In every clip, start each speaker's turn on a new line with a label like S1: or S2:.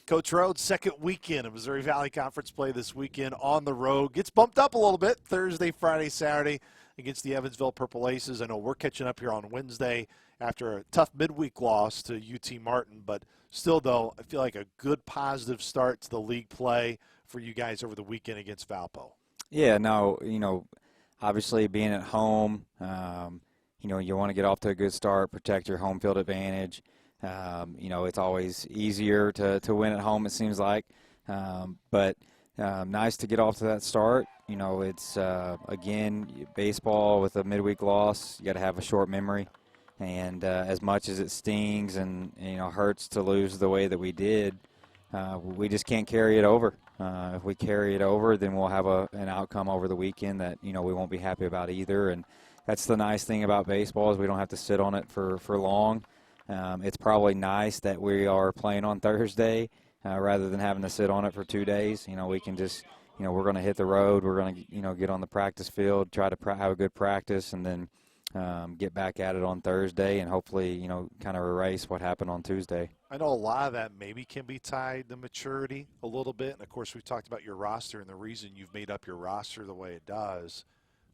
S1: Coach Rhodes, second weekend of Missouri Valley Conference play this weekend on the road. Gets bumped up a little bit Thursday, Friday, Saturday against the Evansville Purple Aces. I know we're catching up here on Wednesday after a tough midweek loss to UT Martin. But still, though, I feel like a good positive start to the league play for you guys over the weekend against Valpo.
S2: Yeah, no, obviously being at home, you want to get off to a good start, protect your home field advantage. It's always easier to win at home, it seems like. But nice to get off to that start. It's, again, baseball with a midweek loss, you got to have a short memory. And as much as it stings and, hurts to lose the way that we did, we just can't carry it over. If we carry it over, then we'll have an outcome over the weekend that, we won't be happy about either. And that's the nice thing about baseball is we don't have to sit on it for long. It's probably nice that we are playing on Thursday rather than having to sit on it for 2 days. We can just, we're going to hit the road. We're going to, get on the practice field, try to have a good practice, and then get back at it on Thursday and hopefully, kind of erase what happened on Tuesday.
S1: I know a lot of that maybe can be tied to maturity a little bit. And, of course, we've talked about your roster and the reason you've made up your roster the way it does.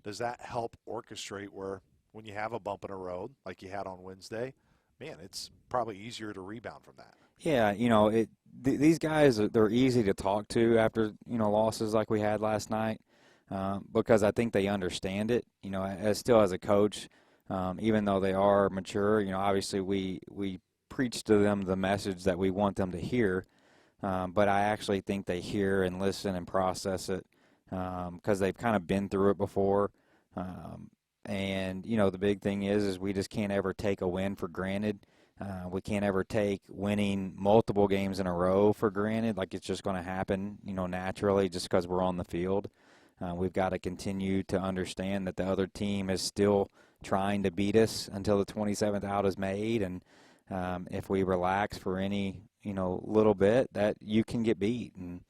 S1: Does that help orchestrate where when you have a bump in a road like you had on Wednesday, man, it's probably easier to rebound from that?
S2: Yeah, these guys, they're easy to talk to after, losses like we had last night because I think they understand it. Still as a coach, even though they are mature, obviously we preach to them the message that we want them to hear, but I actually think they hear and listen and process it because they've kind of been through it before. And, the big thing is we just can't ever take a win for granted. We can't ever take winning multiple games in a row for granted, like it's just going to happen, naturally just because we're on the field. We've got to continue to understand that the other team is still trying to beat us until the 27th out is made. And if we relax for any, little bit, that you can get beat. And,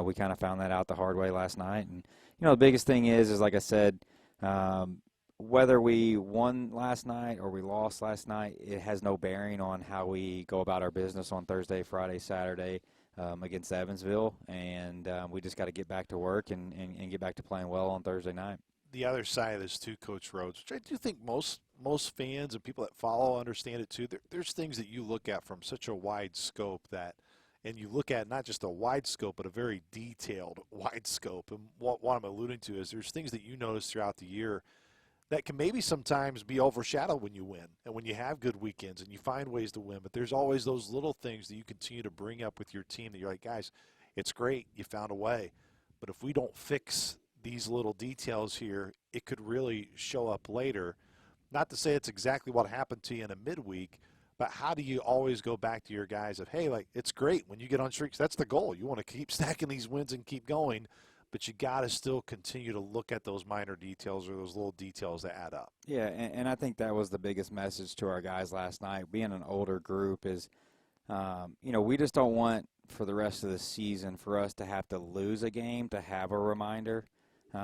S2: we kind of found that out the hard way last night. And, the biggest thing is like I said, whether we won last night or we lost last night, it has no bearing on how we go about our business on Thursday, Friday, Saturday against Evansville. And we just got to get back to work and get back to playing well on Thursday night.
S1: The other side of this too, Coach Rhodes, which I do think most fans and people that follow understand it too, there's things that you look at from such a wide scope and you look at not just a wide scope, but a very detailed wide scope. And what I'm alluding to is there's things that you notice throughout the year that can maybe sometimes be overshadowed when you win and when you have good weekends and you find ways to win. But there's always those little things that you continue to bring up with your team that you're like, guys, it's great, you found a way. But if we don't fix these little details here, it could really show up later. Not to say it's exactly what happened to you in a midweek, but how do you always go back to your guys of, hey, like, it's great when you get on streaks. That's the goal. You want to keep stacking these wins and keep going, but you got to still continue to look at those minor details or those little details that add up.
S2: Yeah, and I think that was the biggest message to our guys last night. Being an older group is, we just don't want for the rest of the season for us to have to lose a game to have a reminder. We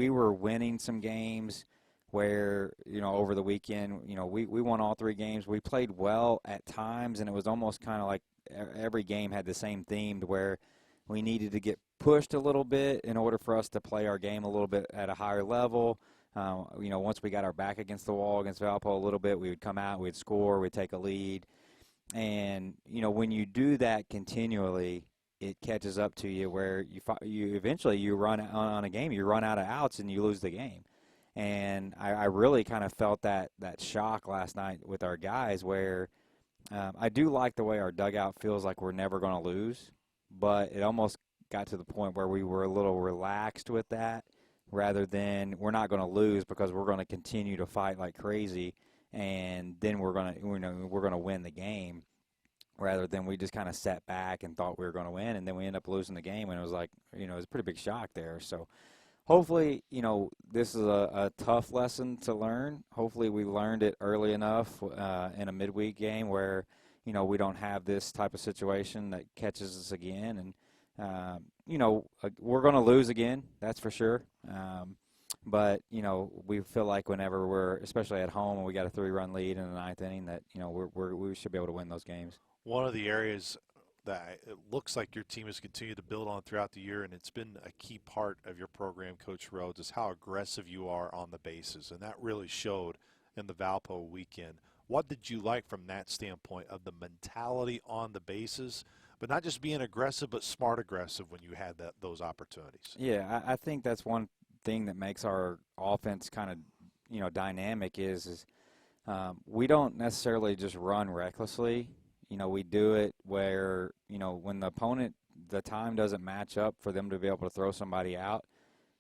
S2: were winning some games where, over the weekend, we won all 3 games. We played well at times, and it was almost kind of like every game had the same theme to where we needed to get pushed a little bit in order for us to play our game a little bit at a higher level. Once we got our back against the wall against Valpo a little bit, we would come out, we'd score, we'd take a lead. And, when you do that continually, it catches up to you where you eventually you run on a game, you run out of outs and you lose the game. And I really kind of felt that shock last night with our guys where I do like the way our dugout feels like we're never going to lose, but it almost got to the point where we were a little relaxed with that rather than we're not going to lose because we're going to continue to fight like crazy and then we're going to win the game. Rather than we just kind of sat back and thought we were going to win, and then we end up losing the game, and it was like, it was a pretty big shock there. So hopefully, this is a tough lesson to learn. Hopefully we learned it early enough in a midweek game where, we don't have this type of situation that catches us again. And, we're going to lose again, that's for sure. But, we feel like whenever we're, especially at home, and we got a 3-run lead in the 9th inning, that, we should be able to win those games.
S1: One of the areas that it looks like your team has continued to build on throughout the year, and it's been a key part of your program, Coach Rhodes, is how aggressive you are on the bases, and that really showed in the Valpo weekend. What did you like from that standpoint of the mentality on the bases, but not just being aggressive, but smart aggressive when you had those opportunities?
S2: Yeah, I think that's one thing that makes our offense kind of, dynamic is we don't necessarily just run recklessly. We do it where, when the opponent, the time doesn't match up for them to be able to throw somebody out,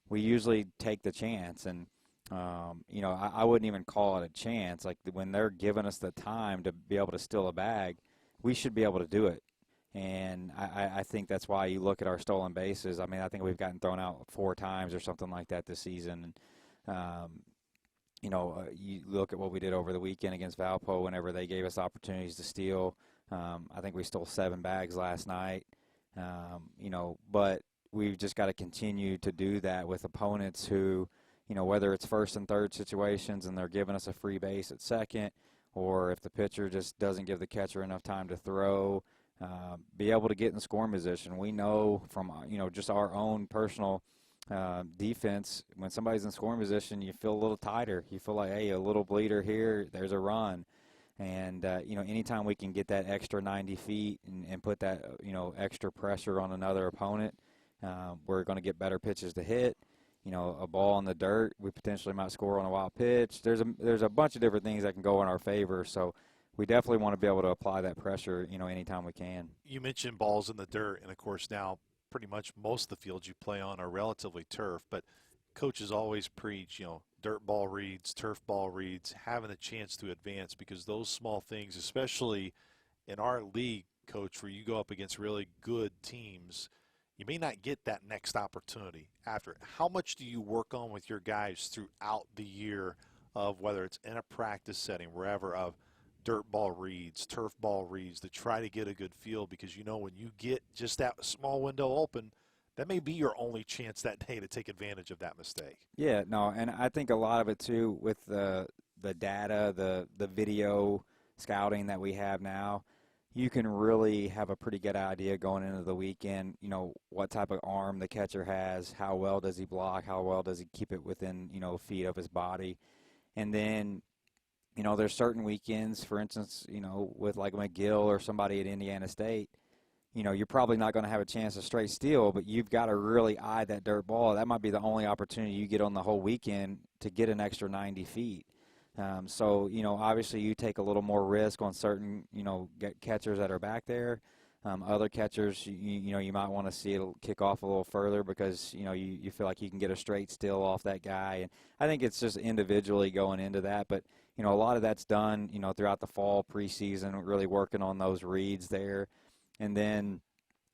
S2: we usually take the chance. And, I wouldn't even call it a chance. Like when they're giving us the time to be able to steal a bag, we should be able to do it. And I think that's why you look at our stolen bases. I mean, I think we've gotten thrown out 4 times or something like that this season. You look at what we did over the weekend against Valpo whenever they gave us opportunities to steal. I think we stole 7 bags last night. But we've just got to continue to do that with opponents who, whether it's first and third situations and they're giving us a free base at second, or if the pitcher just doesn't give the catcher enough time to throw, be able to get in scoring position. We know from, just our own personal defense, when somebody's in scoring position, you feel a little tighter. You feel like, hey, a little bleeder here, there's a run. And, anytime we can get that extra 90 feet and put that, extra pressure on another opponent, we're going to get better pitches to hit. A ball in the dirt, we potentially might score on a wild pitch. There's a bunch of different things that can go in our favor. So we definitely want to be able to apply that pressure, anytime we can.
S1: You mentioned balls in the dirt, and of course now pretty much most of the fields you play on are relatively turf, but coaches always preach, dirt ball reads, turf ball reads, having a chance to advance, because those small things, especially in our league, Coach, where you go up against really good teams, you may not get that next opportunity after. How much do you work on with your guys throughout the year of whether it's in a practice setting, wherever, of dirt ball reads, turf ball reads, to try to get a good feel? Because when you get just that small window open, that may be your only chance that day to take advantage of that mistake.
S2: Yeah, no, and I think a lot of it too with the data, the video scouting that we have now, you can really have a pretty good idea going into the weekend, what type of arm the catcher has, how well does he block, how well does he keep it within, feet of his body. And then, there's certain weekends, for instance, with like McGill or somebody at Indiana State, you're probably not going to have a chance to straight steal, but you've got to really eye that dirt ball. That might be the only opportunity you get on the whole weekend to get an extra 90 feet. So, obviously you take a little more risk on certain, catchers that are back there. Other catchers, you might want to see it kick off a little further because, you feel like you can get a straight steal off that guy. And I think it's just individually going into that. But, a lot of that's done, throughout the fall preseason, really working on those reads there. And then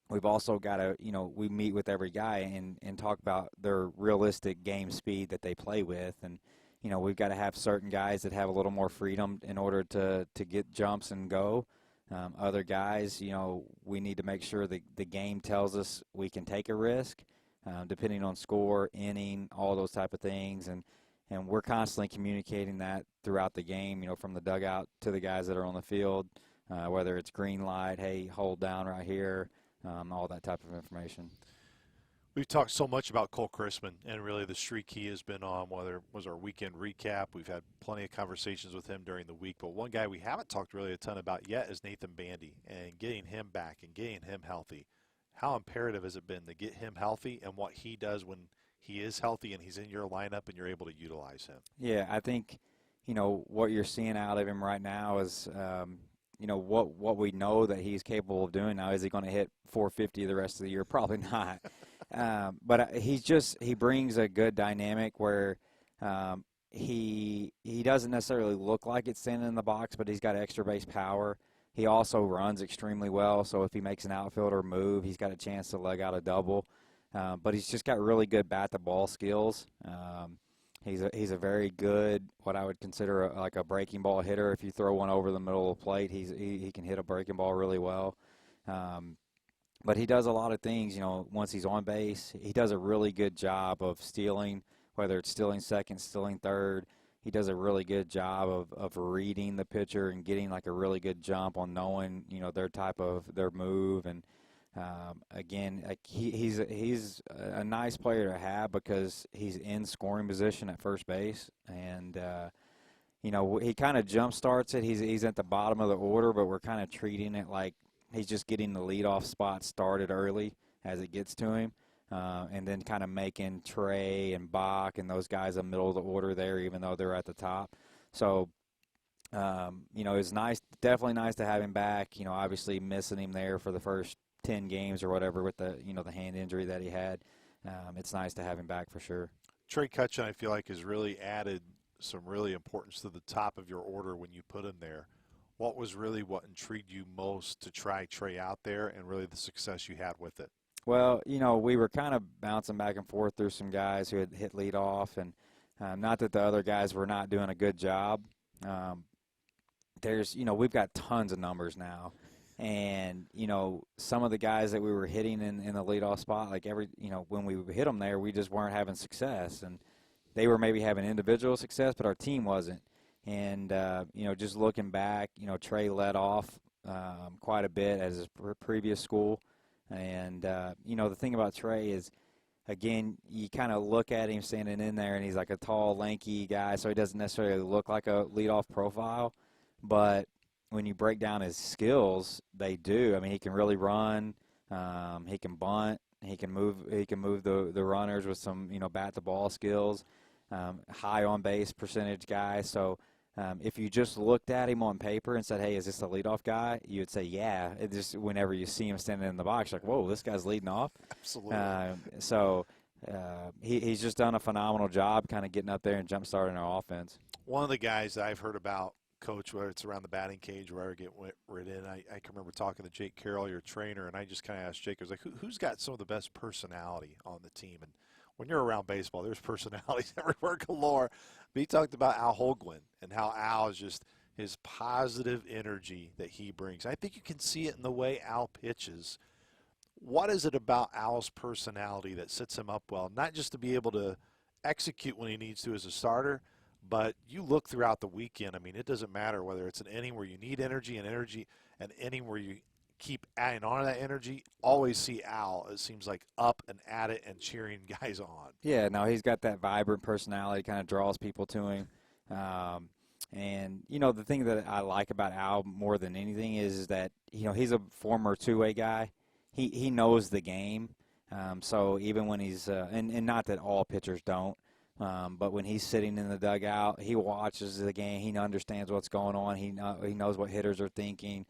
S2: we've also got to, we meet with every guy and talk about their realistic game speed that they play with. And, we've got to have certain guys that have a little more freedom in order to get jumps and go. Other guys, we need to make sure that the game tells us we can take a risk, depending on score, inning, all those type of things. And we're constantly communicating that throughout the game, from the dugout to the guys that are on the field, whether it's green light, hey, hold down right here, all that type of information.
S1: We've talked so much about Cole Chrisman and really the streak he has been on, whether it was our weekend recap. We've had plenty of conversations with him during the week. But one guy we haven't talked really a ton about yet is Nathan Bandy, and getting him back and getting him healthy. How imperative has it been to get him healthy and what he does when he is healthy and he's in your lineup and you're able to utilize him?
S2: Yeah, I think, what you're seeing out of him right now is, what we know that he's capable of doing now. Is he going to hit 450 the rest of the year? Probably not. But he brings a good dynamic where he doesn't necessarily look like it's standing in the box, but he's got extra base power. He also runs extremely well, so if he makes an outfielder move, he's got a chance to leg out a double. But he's just got really good bat-to-ball skills. He's a very good, what I would consider like a breaking ball hitter. If you throw one over the middle of the plate, he can hit a breaking ball really well. But he does a lot of things, once he's on base. He does a really good job of stealing, whether it's stealing second, stealing third. he does a really good job of reading the pitcher and getting like a really good jump on knowing, their move. And again, like he's a nice player to have because he's in scoring position at first base. And he kind of jump starts it. He's at the bottom of the order, but we're kind of treating it like he's just getting the leadoff spot started early as it gets to him. And then kind of making Trey and Bach and those guys the middle of the order there, even though they're at the top. So, it's nice, definitely nice to have him back. Obviously missing him there for the first 10 games or whatever with the hand injury that he had. It's nice to have him back for sure.
S1: Trey Cutchin, I feel like, has really added some really importance to the top of your order when you put him there. What was really what intrigued you most to try Trey out there and really the success you had with it?
S2: Well, we were kind of bouncing back and forth through some guys who had hit leadoff, and not that the other guys were not doing a good job. We've got tons of numbers now, and some of the guys that we were hitting in the leadoff spot, like when we hit them there, we just weren't having success, and they were maybe having individual success, but our team wasn't. And just looking back, Trey led off quite a bit as his previous school. And, the thing about Trey is, again, you kind of look at him standing in there, and he's like a tall, lanky guy, so he doesn't necessarily look like a leadoff profile. But when you break down his skills, they do. I mean, he can really run. He can bunt. He can move the runners with some, bat-the-ball skills. High on-base percentage guy. So, if you just looked at him on paper and said, hey, is this a leadoff guy? You would say, yeah. It just whenever you see him standing in the box, you're like, whoa, this guy's leading off.
S1: Absolutely.
S2: He's just done a phenomenal job kind of getting up there and jump-starting our offense.
S1: One of the guys that I've heard about, Coach, whether it's around the batting cage or wherever I get right in, I can remember talking to Jake Carroll, your trainer, and I just kind of asked Jake, I was like, who's got some of the best personality on the team? And when you're around baseball, there's personalities everywhere galore. But he talked about Al Holguin and how Al is just his positive energy that he brings. I think you can see it in the way Al pitches. What is it about Al's personality that sets him up well, not just to be able to execute when he needs to as a starter, but you look throughout the weekend. I mean, it doesn't matter whether it's an inning where you need energy, an inning where you keep adding on to that energy. Always see Al, it seems like, up and at it and cheering guys on.
S2: Yeah, no, he's got that vibrant personality, kind of draws people to him. And, the thing that I like about Al more than anything is that, he's a former two-way guy. He knows the game. So even when he's and not that all pitchers don't, but when he's sitting in the dugout, he watches the game. He understands what's going on. He knows what hitters are thinking.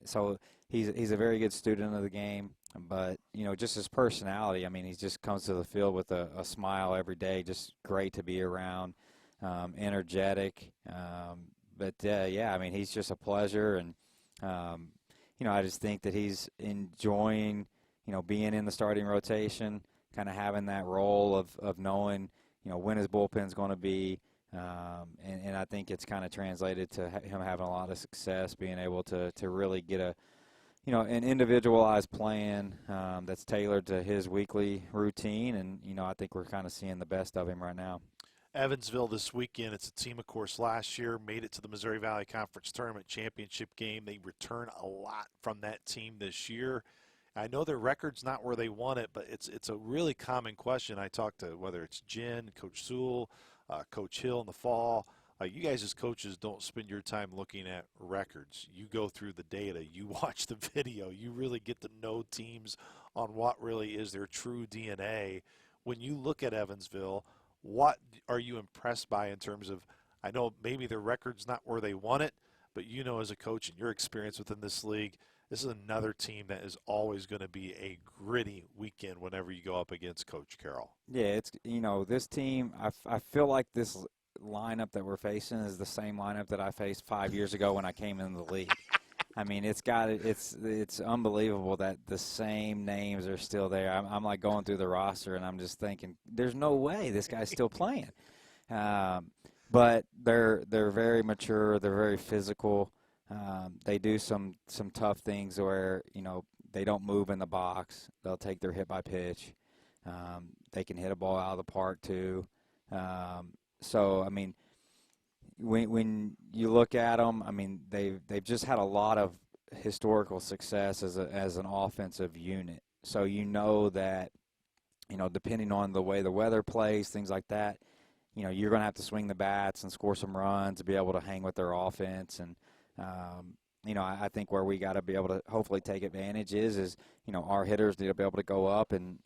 S2: So he's a very good student of the game. But, just his personality, I mean, he just comes to the field with a smile every day, just great to be around, energetic. I mean, he's just a pleasure. And, I just think that he's enjoying, being in the starting rotation, kind of having that role of knowing, when his bullpen's going to be. And I think it's kind of translated to him having a lot of success, being able to really get an individualized plan that's tailored to his weekly routine. And, I think we're kind of seeing the best of him right now.
S1: Evansville this weekend. It's a team, of course, last year made it to the Missouri Valley Conference Tournament Championship game. They return a lot from that team this year. I know their record's not where they want it, but it's a really common question. I talked to, whether it's Jen, Coach Sewell, Coach Hill in the fall. You guys as coaches don't spend your time looking at records. You go through the data. You watch the video. You really get to know teams on what really is their true DNA. When you look at Evansville, what are you impressed by in terms of, I know maybe their record's not where they want it, but as a coach and your experience within this league, this is another team that is always going to be a gritty weekend whenever you go up against Coach Carroll.
S2: Yeah, it's this team, I feel like this lineup that we're facing is the same lineup that I faced 5 years ago when I came into the league. I mean, it's unbelievable that the same names are still there. I'm like going through the roster and I'm just thinking, there's no way this guy's still playing. But they're very mature. They're very physical. They do some tough things where they don't move in the box. They'll take their hit by pitch. They can hit a ball out of the park too. So I mean, when you look at them, I mean, they've just had a lot of historical success as an offensive unit. So you know that, depending on the way the weather plays, things like that, you're going to have to swing the bats and score some runs to be able to hang with their offense. And, I think where we got to be able to hopefully take advantage is our hitters need to be able to go up and,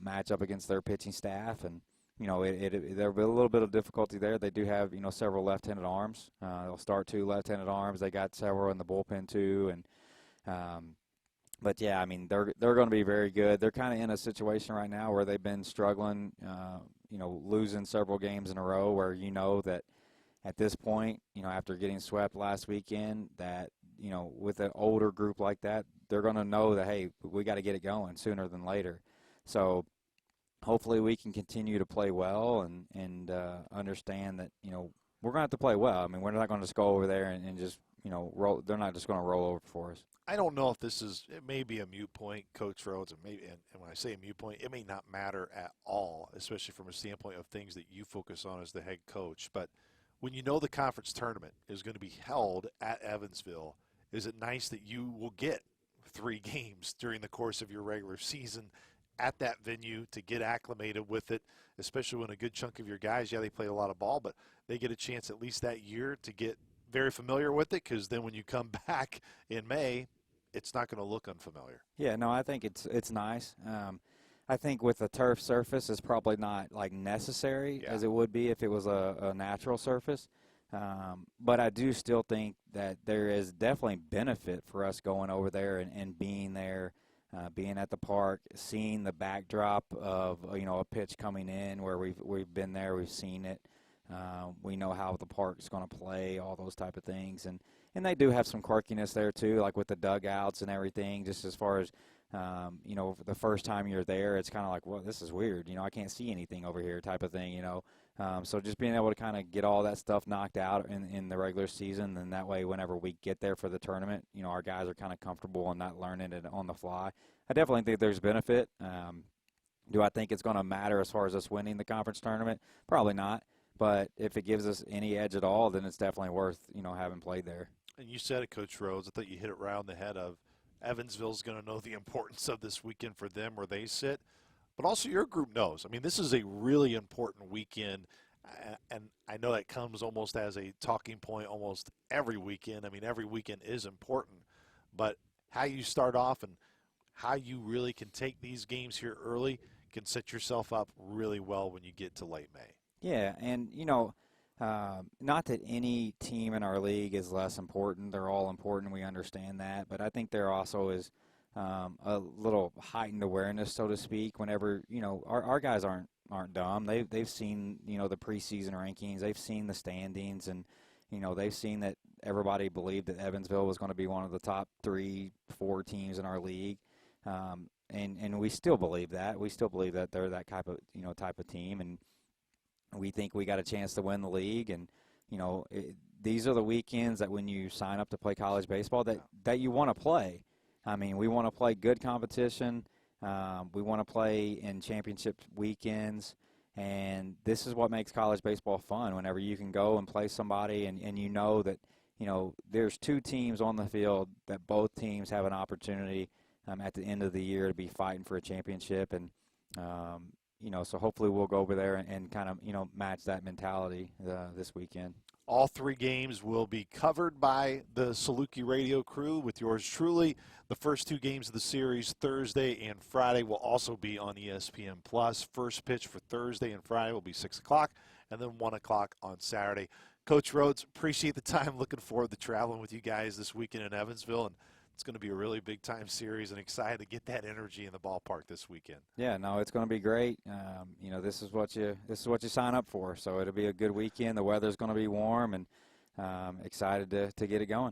S2: match up against their pitching staff. And, there'll be a little bit of difficulty there. They do have, several left-handed arms. They'll start 2 left-handed arms. They got several in the bullpen too. And, but yeah, I mean, they're going to be very good. They're kind of in a situation right now where they've been struggling, losing several games in a row where that at this point, after getting swept last weekend, that, with an older group like that, they're going to know that, hey, we got to get it going sooner than later. So hopefully we can continue to play well and understand that, we're going to have to play well. I mean, we're not going to just go over there and just, roll. They're not just going to roll over for us.
S1: I don't know if it may be a moot point, Coach Rhodes, and when I say a moot point, it may not matter at all, especially from a standpoint of things that you focus on as the head coach. But when the conference tournament is going to be held at Evansville, is it nice that you will get 3 games during the course of your regular season at that venue to get acclimated with it, especially when a good chunk of your guys, they played a lot of ball, but they get a chance at least that year to get very familiar with it, because then when you come back in May, it's not going to look unfamiliar.
S2: Yeah, no, I think it's nice. I think with a turf surface, it's probably not like necessary as it would be if it was a natural surface. But I do still think that there is definitely benefit for us going over there and being there, being at the park, seeing the backdrop of a pitch coming in where we've been there, we've seen it. We know how the park's going to play, all those type of things, and they do have some quirkiness there too, like with the dugouts and everything. Just as far as the first time you're there, it's kind of like, well, this is weird. I can't see anything over here, type of thing. So just being able to kind of get all that stuff knocked out in the regular season, and that way, whenever we get there for the tournament, our guys are kind of comfortable and not learning it on the fly. I definitely think there's benefit. Do I think it's going to matter as far as us winning the conference tournament? Probably not. But if it gives us any edge at all, then it's definitely worth, having played there.
S1: And you said it, Coach Rhodes. I thought you hit it right on the head of Evansville's going to know the importance of this weekend for them where they sit. But also your group knows. I mean, this is a really important weekend, and I know that comes almost as a talking point almost every weekend. I mean, every weekend is important. But how you start off and how you really can take these games here early can set yourself up really well when you get to late May.
S2: Yeah, and, not that any team in our league is less important. They're all important. We understand that. But I think there also is a little heightened awareness, so to speak, whenever, our guys aren't dumb. They've seen, the preseason rankings. They've seen the standings, and, they've seen that everybody believed that Evansville was going to be one of the top 3-4 teams in our league. And we still believe that. We still believe that they're that type of team, and we think we got a chance to win the league. And, these are the weekends that when you sign up to play college baseball that you want to play. I mean, we want to play good competition. We want to play in championship weekends. And this is what makes college baseball fun, whenever you can go and play somebody and that, there's 2 teams on the field that both teams have an opportunity at the end of the year to be fighting for a championship. And, so hopefully we'll go over there and kind of, match that mentality this weekend.
S1: All 3 games will be covered by the Saluki radio crew with yours truly. The first 2 games of the series, Thursday and Friday, will also be on ESPN+. First pitch for Thursday and Friday will be 6 o'clock, and then 1 o'clock on Saturday. Coach Rhodes, appreciate the time. Looking forward to traveling with you guys this weekend in Evansville, and it's going to be a really big-time series, and excited to get that energy in the ballpark this weekend.
S2: Yeah, no, it's going to be great. This is what you sign up for. So it'll be a good weekend. The weather's going to be warm, and excited to get it going.